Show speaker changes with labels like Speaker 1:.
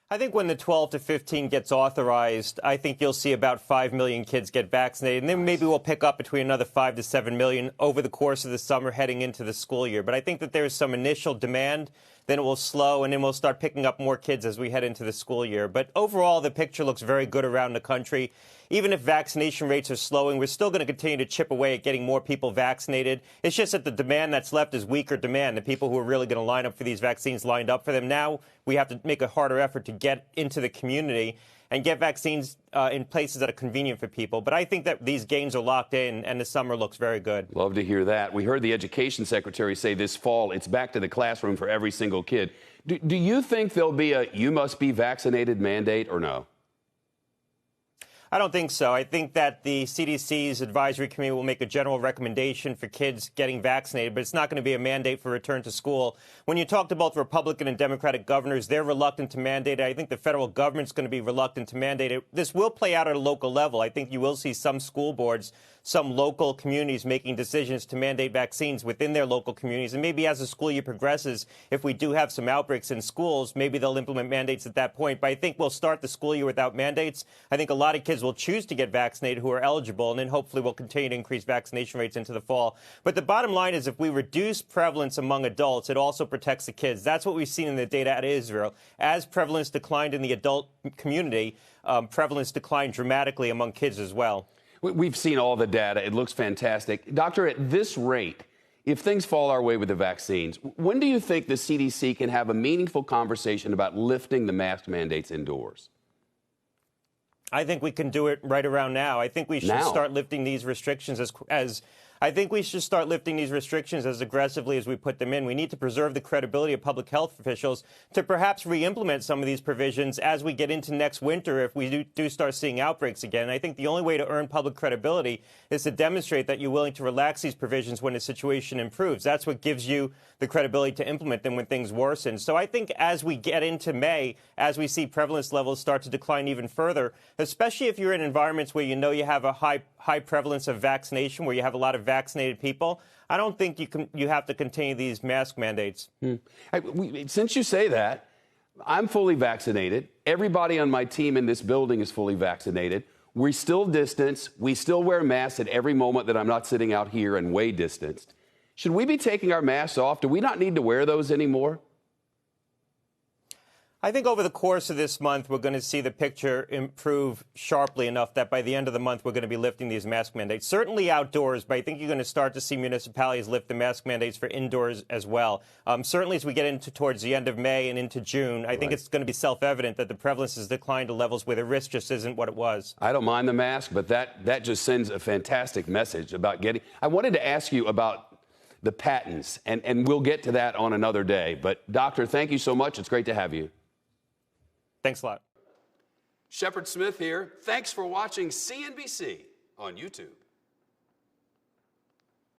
Speaker 1: I think when the 12 to 15 gets authorized, I think you'll see about 5 million kids get vaccinated. And then maybe we'll pick up between another 5 to 7 million over the course of the summer heading into the school year. But I think that there's some initial demand, then it will slow, and then we'll start picking up more kids as we head into the school year. But overall, the picture looks very good around the country. Even if vaccination rates are slowing, we're still going to continue to chip away at getting more people vaccinated. It's just that the demand that's left is weaker demand. The people who are really going to line up for these vaccines lined up for them. Now we have to make a harder effort to get into the community and get vaccines in places that are convenient for people. But I think that these gains are locked in, and the summer looks very good.
Speaker 2: Love to hear that. We heard the education secretary say this fall it's back to the classroom for every single kid. Do you think there'll be a you must be vaccinated mandate or no?
Speaker 1: I don't think so. I think that the CDC's advisory committee will make a general recommendation for kids getting vaccinated, but it's not going to be a mandate for return to school. When you talk to both Republican and Democratic governors, they're reluctant to mandate it. I think the federal government's going to be reluctant to mandate it. This will play out at a local level. I think you will see some school boards, some local communities making decisions to mandate vaccines within their local communities. And maybe as the school year progresses, if we do have some outbreaks in schools, maybe they'll implement mandates at that point. But I think we'll start the school year without mandates. I think a lot of kids will choose to get vaccinated who are eligible, and then hopefully we'll continue to increase vaccination rates into the fall. But the bottom line is if we reduce prevalence among adults, it also protects the kids. That's what we've seen in the data out of Israel. As prevalence declined in the adult community, prevalence declined dramatically among kids as well.
Speaker 2: We've seen all the data. It looks fantastic. Doctor, at this rate, if things fall our way with the vaccines, when do you think the CDC can have a meaningful conversation about lifting the mask mandates indoors?
Speaker 1: I think we can do it right around now. I think we should start lifting these restrictions as aggressively as we put them in. We need to preserve the credibility of public health officials to perhaps re-implement some of these provisions as we get into next winter if we do start seeing outbreaks again. And I think the only way to earn public credibility is to demonstrate that you're willing to relax these provisions when the situation improves. That's what gives you the credibility to implement them when things worsen. So I think as we get into May, as we see prevalence levels start to decline even further, especially if you're in environments where you know you have a high prevalence of vaccination, where you have a lot of vaccinated people, I don't think you have to continue these mask mandates.
Speaker 2: Since you say that, I'm fully vaccinated. Everybody on my team in this building is fully vaccinated. We still distance. We still wear masks at every moment that I'm not sitting out here and way distanced. Should we be taking our masks off? Do we not need to wear those anymore?
Speaker 1: I think over the course of this month, we're going to see the picture improve sharply enough that by the end of the month, we're going to be lifting these mask mandates. Certainly outdoors, but I think you're going to start to see municipalities lift the mask mandates for indoors as well. Certainly as we get into towards the end of May and into June, I think it's going to be self-evident that the prevalence has declined to levels where the risk just isn't what it was.
Speaker 2: I don't mind the mask, but that just sends a fantastic message about getting... I wanted to ask you about the patents, and we'll get to that on another day. But, Doctor, thank you so much. It's great to have you.
Speaker 1: Thanks a lot.
Speaker 2: Shepard Smith here. Thanks for watching CNBC on YouTube.